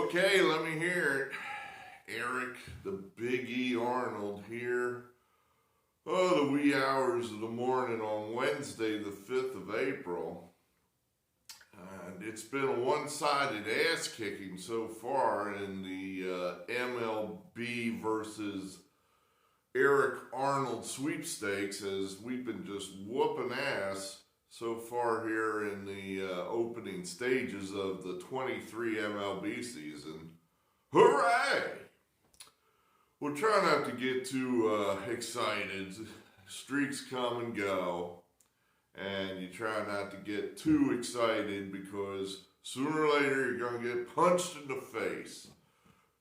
Okay, let me hear it. Eric, the Big E Arnold here. Oh, the wee hours of the morning on Wednesday, the 5th of April. And it's been a one-sided ass-kicking so far in the MLB versus Eric Arnold sweepstakes, as we've been just whooping ass so far here in the opening stages of the 23 MLB season. Hooray! We'll try not to get too excited. Streaks come and go, and you try not to get too excited because sooner or later you're going to get punched in the face.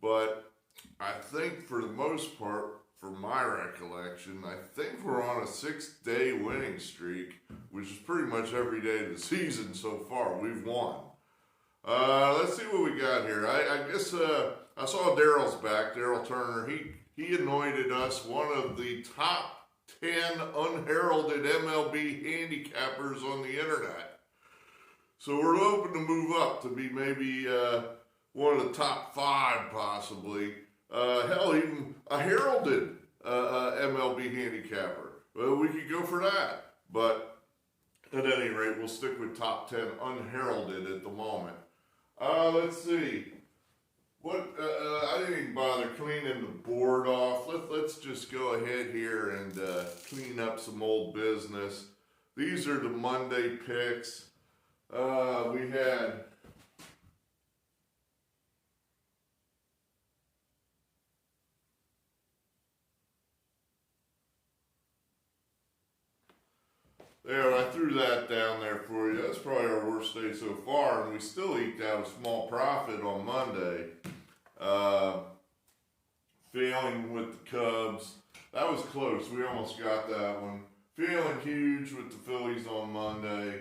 But I think for the most part, from my recollection, I think we're on a 6-day winning streak, which is pretty much every day of the season so far. We've won. Let's see what we got here. I guess I saw Daryl's back, Daryl Turner. He anointed us one of the top 10 unheralded MLB handicappers on the internet. So we're hoping to move up to be maybe one of the top 5 possibly. Hell, even a heralded MLB handicapper. Well, we could go for that. But at any rate, we'll stick with top 10 unheralded at the moment. Let's see. I didn't even bother cleaning the board off. Let's just go ahead here and clean up some old business. These are the Monday picks. We had... There, I threw that down there for you. That's probably our worst day so far, and we still eked out a small profit on Monday. Failing with the Cubs. That was close. We almost got that one. Feeling huge with the Phillies on Monday.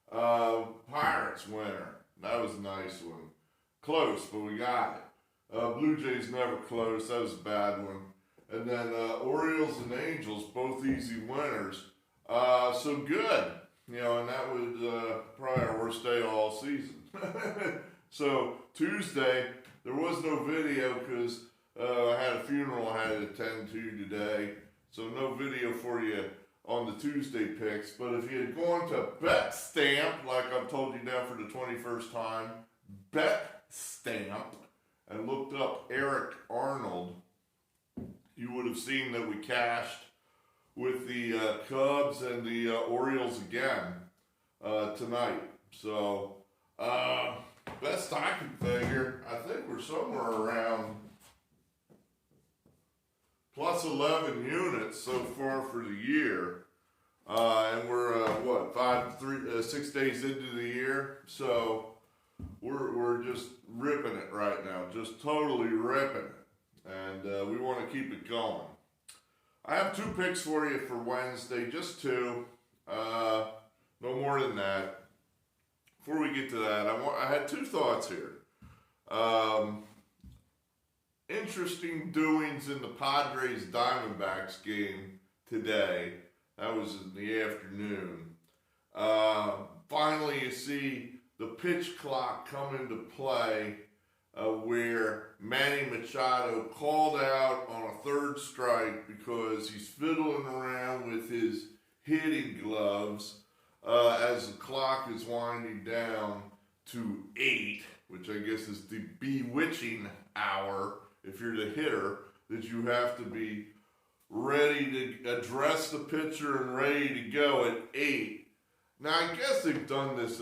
Pirates winner. That was a nice one. Close, but we got it. Blue Jays never close. That was a bad one. And then Orioles and Angels, both easy winners. So good, and that was probably our worst day all season. So Tuesday, there was no video because I had a funeral I had to attend to today. So no video for you on the Tuesday picks. But if you had gone to Bet Stamp, like I've told you now for the 21st time, Bet Stamp, and looked up Eric Arnold, you would have seen that we cashed with the Cubs and the Orioles again tonight. So, best I can figure, I think we're somewhere around plus 11 units so far for the year. And we're, 6 days into the year. So, we're just ripping it right now. Just totally ripping it. And we want to keep it going. I have 2 picks for you for Wednesday, just 2, no more than that. Before we get to that, I had 2 thoughts here. Interesting doings in the Padres-Diamondbacks game today. That was in the afternoon. Finally, you see the pitch clock come into play. Where Manny Machado called out on a 3rd strike because he's fiddling around with his hitting gloves as the clock is winding down to 8, which I guess is the bewitching hour if you're the hitter, that you have to be ready to address the pitcher and ready to go at 8. Now, I guess they've done this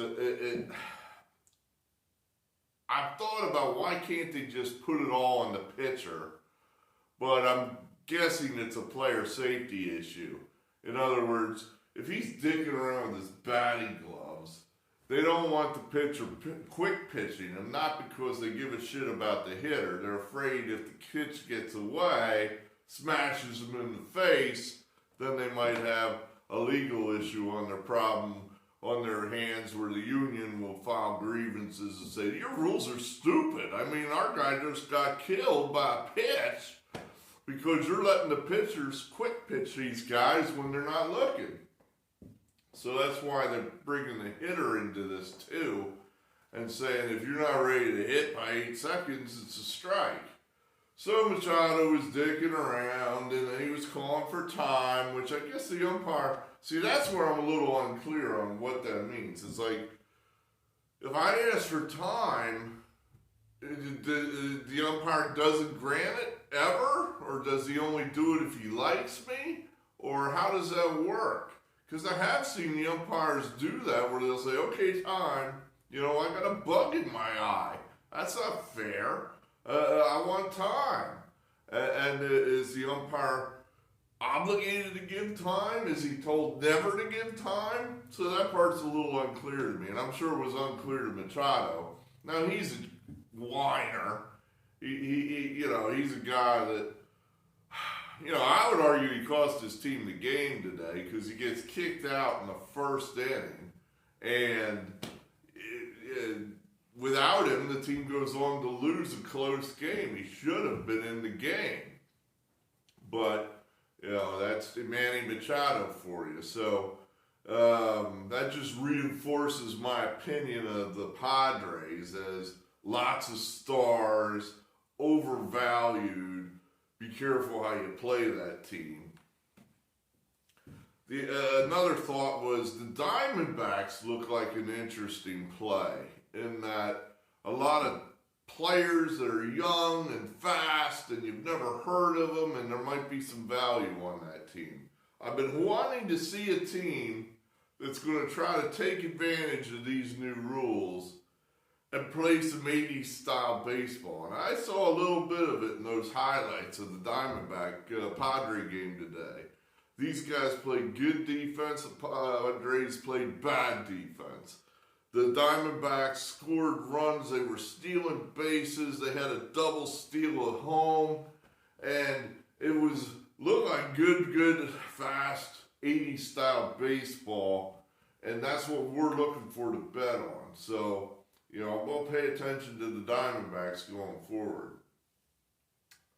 I've thought about why can't they just put it all on the pitcher, but I'm guessing it's a player safety issue. In other words, if he's dicking around with his batting gloves, they don't want the pitcher quick pitching him, not because they give a shit about the hitter. They're afraid if the pitch gets away, smashes him in the face, then they might have a legal issue on their hands where the union will file grievances and say, your rules are stupid. I mean, our guy just got killed by a pitch because you're letting the pitchers quick pitch these guys when they're not looking. So that's why they're bringing the hitter into this too. and saying if you're not ready to hit by 8 seconds, it's a strike. So Machado was dicking around, and then he was calling for time, which I guess the umpire, see, that's where I'm a little unclear on what that means. It's like, if I ask for time, the umpire doesn't grant it ever? Or does he only do it if he likes me? Or how does that work? Because I have seen the umpires do that where they'll say, okay, time, I got a bug in my eye. That's not fair. I want time. And is the umpire obligated to give time? Is he told never to give time? So that part's a little unclear to me, and I'm sure it was unclear to Machado. Now, he's a whiner. He's a guy that, I would argue he cost his team the game today because he gets kicked out in the first inning, and without him, the team goes on to lose a close game. He should have been in the game. But, that's Manny Machado for you. So that just reinforces my opinion of the Padres as lots of stars, overvalued. Be careful how you play that team. Another thought was the Diamondbacks look like an interesting play in that a lot of players that are young and fast and you've never heard of them, and there might be some value on that team. I've been wanting to see a team that's going to try to take advantage of these new rules and play some 80s style baseball. And I saw a little bit of it in those highlights of the Diamondback Padre game today. These guys played good defense. The Padres played bad defense. The Diamondbacks scored runs. They were stealing bases. They had a double steal at home. And it looked like good, fast, 80s style baseball. And that's what we're looking for to bet on. So, we'll pay attention to the Diamondbacks going forward.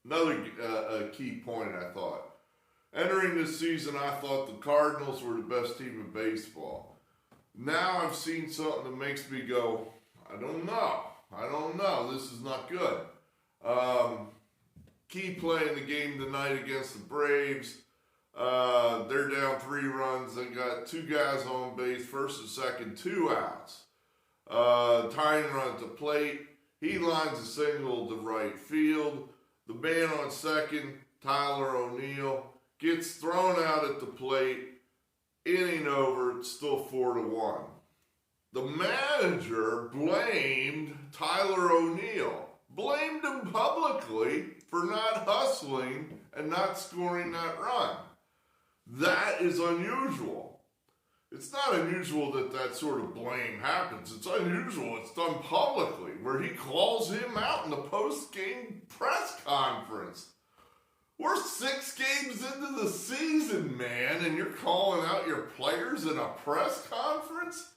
Another key point, I thought. Entering this season, I thought the Cardinals were the best team in baseball. Now I've seen something that makes me go, I don't know. This is not good. Key play in the game tonight against the Braves. They're down 3 runs. They got 2 guys on base, first and second, 2 outs. Tying run at the plate. He lines a single to right field. The man on second, Tyler O'Neill, gets thrown out at the plate. Inning over, it's still 4-1. The manager blamed Tyler O'Neill, blamed him publicly for not hustling and not scoring that run. That is unusual. It's not unusual that sort of blame happens. It's unusual it's done publicly, where he calls him out in the post-game press conference. We're 6 games into the season, man, and you're calling out your players in a press conference?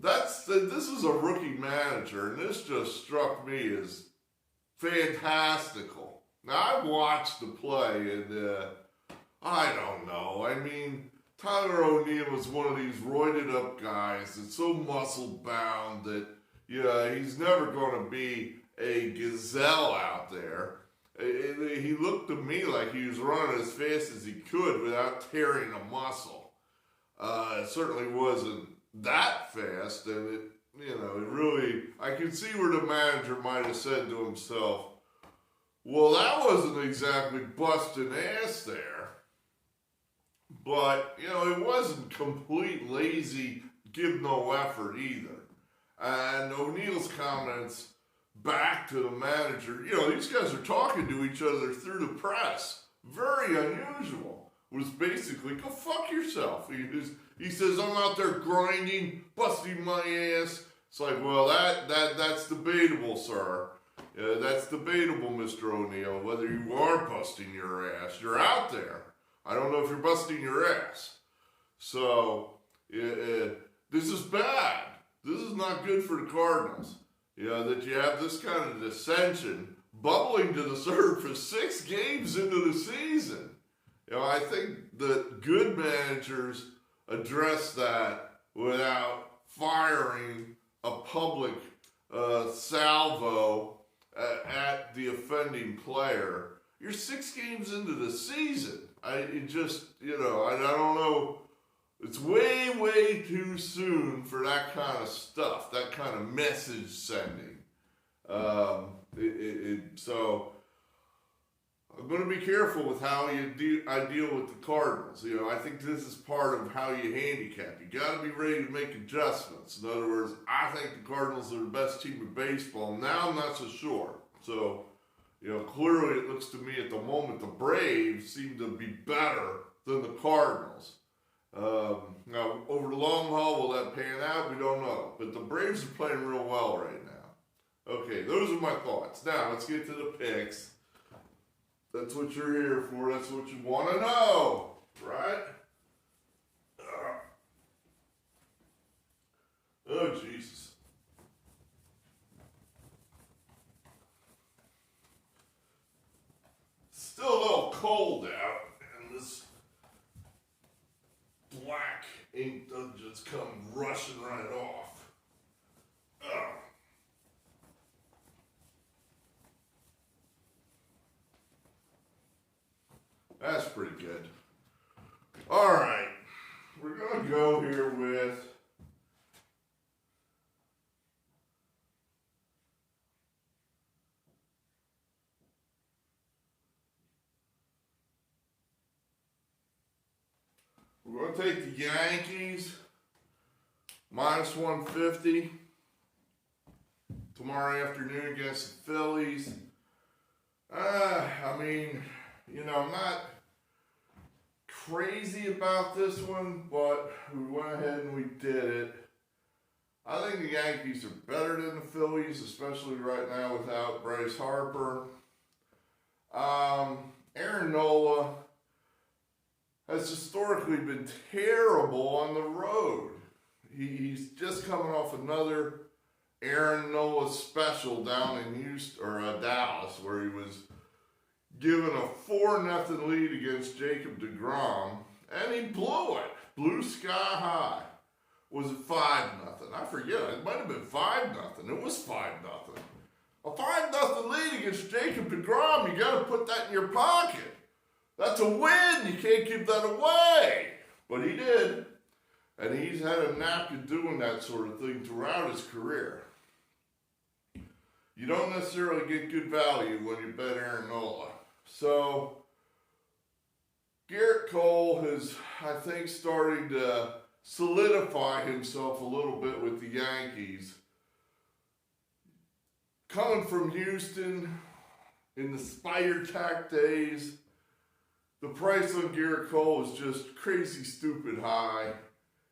This is a rookie manager, and this just struck me as fantastical. Now, I watched the play, and I don't know. I mean, Tyler O'Neill is one of these roided up guys that's so muscle bound that, he's never going to be a gazelle out there. He looked to me like he was running as fast as he could without tearing a muscle. It certainly wasn't that fast, and it really, I could see where the manager might have said to himself, well, that wasn't exactly busting ass there. But, it wasn't complete lazy, give no effort either. And O'Neill's comments back to the manager, these guys are talking to each other through the press. Very unusual. Was basically, go fuck yourself. He says, I'm out there grinding, busting my ass. It's like, well, that's debatable, sir. That's debatable, Mr. O'Neill, whether you are busting your ass. You're out there. I don't know if you're busting your ass. So, this is bad. This is not good for the Cardinals. That you have this kind of dissension bubbling to the surface 6 games into the season. I think that good managers address that without firing a public you're 6 games into the season. I don't know. It's way, way too soon for that kind of stuff, that kind of message sending. So I'm going to be careful with how I deal with the Cardinals. I think this is part of how you handicap. You got to be ready to make adjustments. In other words, I think the Cardinals are the best team in baseball. Now I'm not so sure. So, clearly it looks to me at the moment the Braves seem to be better than the Cardinals. Now, over the long haul, will that pan out? We don't know. But the Braves are playing real well right now. Okay, those are my thoughts. Now, let's get to the picks. That's what you're here for. That's what you want to know, right? Oh, Jesus. It's still a little cold out, and this black ink doesn't just come rushing right off. That's pretty good. All right. We're going to go here with we're going to take the Yankees minus 150 tomorrow afternoon against the Phillies. I'm not crazy about this one, but we went ahead and we did it. I think the Yankees are better than the Phillies, especially right now without Bryce Harper. Aaron Nola has historically been terrible on the road. He's just coming off another Aaron Nola special down in Houston or Dallas, where he was given a 4-0 lead against Jacob deGrom, and he blew it. Blue sky high. Was it 5-0? I forget. It might have been 5-0. It was 5-0. A 5-0 lead against Jacob deGrom, you got to put that in your pocket. That's a win. You can't give that away. But he did. And he's had a knack of doing that sort of thing throughout his career. You don't necessarily get good value when you bet Aaron Nola. So, Garrett Cole is, I think, starting to solidify himself a little bit with the Yankees. Coming from Houston in the Spider Tack days, the price on Garrett Cole is just crazy stupid high,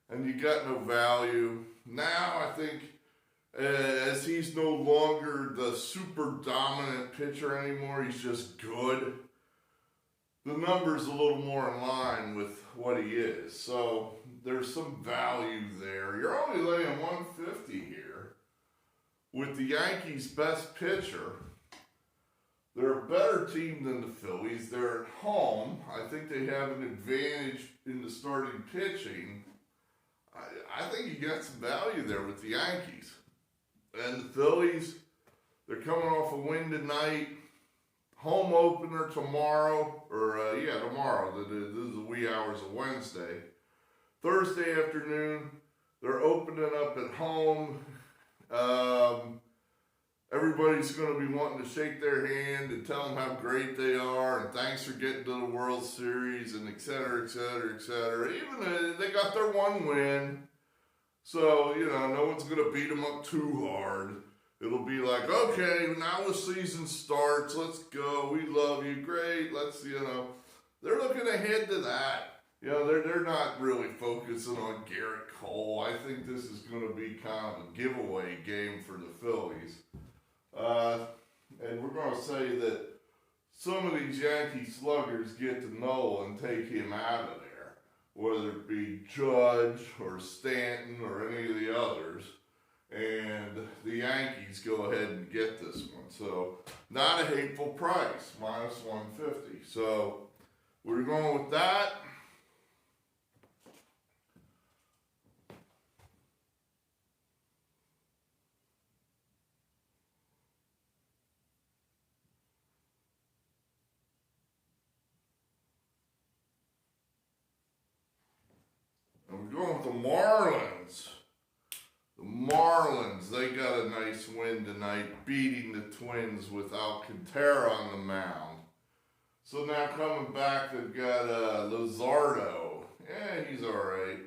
and you got no value. Now, I think, as he's no longer the super dominant pitcher anymore, he's just good. The number's a little more in line with what he is. So there's some value there. You're only laying 150 here with the Yankees' best pitcher. They're a better team than the Phillies. They're at home. I think they have an advantage in the starting pitching. I think you got some value there with the Yankees. And the Phillies, they're coming off a win tonight. Home opener tomorrow, tomorrow. This is the wee hours of Wednesday. Thursday afternoon, they're opening up at home. Everybody's going to be wanting to shake their hand and tell them how great they are, and thanks for getting to the World Series, and et cetera, et cetera, et cetera. Even they got their one win. So, no one's going to beat them up too hard. It'll be like, okay, now the season starts. Let's go. We love you. Great. Let's, they're looking ahead to that. They're not really focusing on Garrett Cole. I think this is going to be kind of a giveaway game for the Phillies. And we're going to say that some of these Yankee sluggers get to Nola and take him out of there, whether it be Judge or Stanton or any of the others. And the Yankees go ahead and get this one. So, not a hateful price, minus 150. So, we're going with that. Marlins. The Marlins, they got a nice win tonight, beating the Twins with Alcantara on the mound. So now coming back, they've got Luzardo. Yeah, he's all right.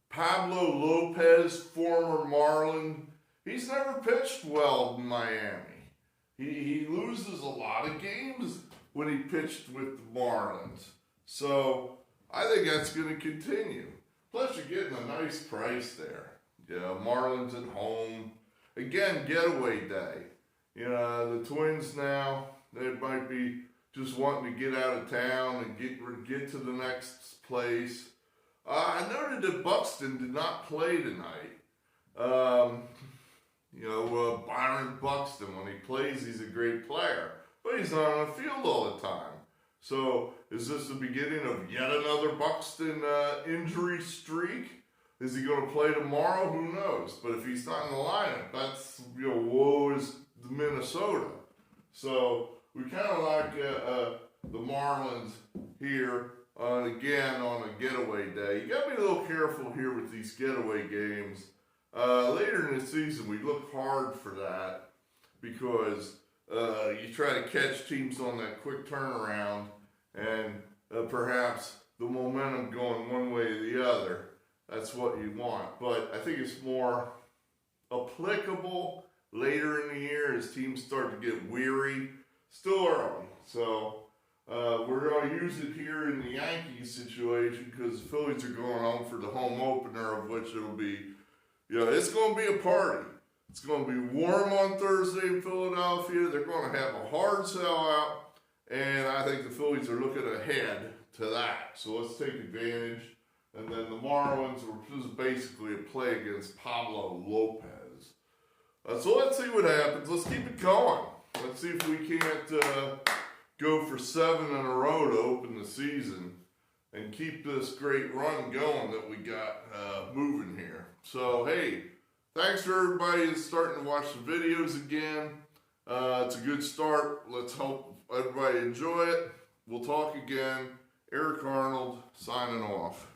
Pablo Lopez, former Marlin. He's never pitched well in Miami. He loses a lot of games when he pitched with the Marlins. So I think that's going to continue. Plus, you're getting a nice price there. Yeah, Marlins at home. Again, getaway day. You know, the Twins now, they might be just wanting to get out of town and get to the next place. I noted that Buxton did not play tonight. Byron Buxton, when he plays, he's a great player. But he's not on the field all the time. So, is this the beginning of yet another Buxton injury streak? Is he going to play tomorrow? Who knows? But if he's not in the lineup, that's, woe is Minnesota. So, we kind of like the Marlins here, again, on a getaway day. You got to be a little careful here with these getaway games. Later in the season, we look hard for that because you try to catch teams on that quick turnaround and perhaps the momentum going one way or the other. That's what you want. But I think it's more applicable later in the year as teams start to get weary. Still early. So we're going to use it here in the Yankees situation because the Phillies are going home for the home opener, of which it'll be, it's going to be a party. It's going to be warm on Thursday in Philadelphia. They're going to have a hard sellout, and I think the Phillies are looking ahead to that. So let's take advantage. And then the Marlins were just basically a play against Pablo Lopez. So let's see what happens. Let's keep it going. Let's see if we can't go for 7 in a row to open the season and keep this great run going that we got moving here. So, hey, thanks for everybody that's starting to watch the videos again. It's a good start. Let's hope everybody enjoy it. We'll talk again. Eric Arnold signing off.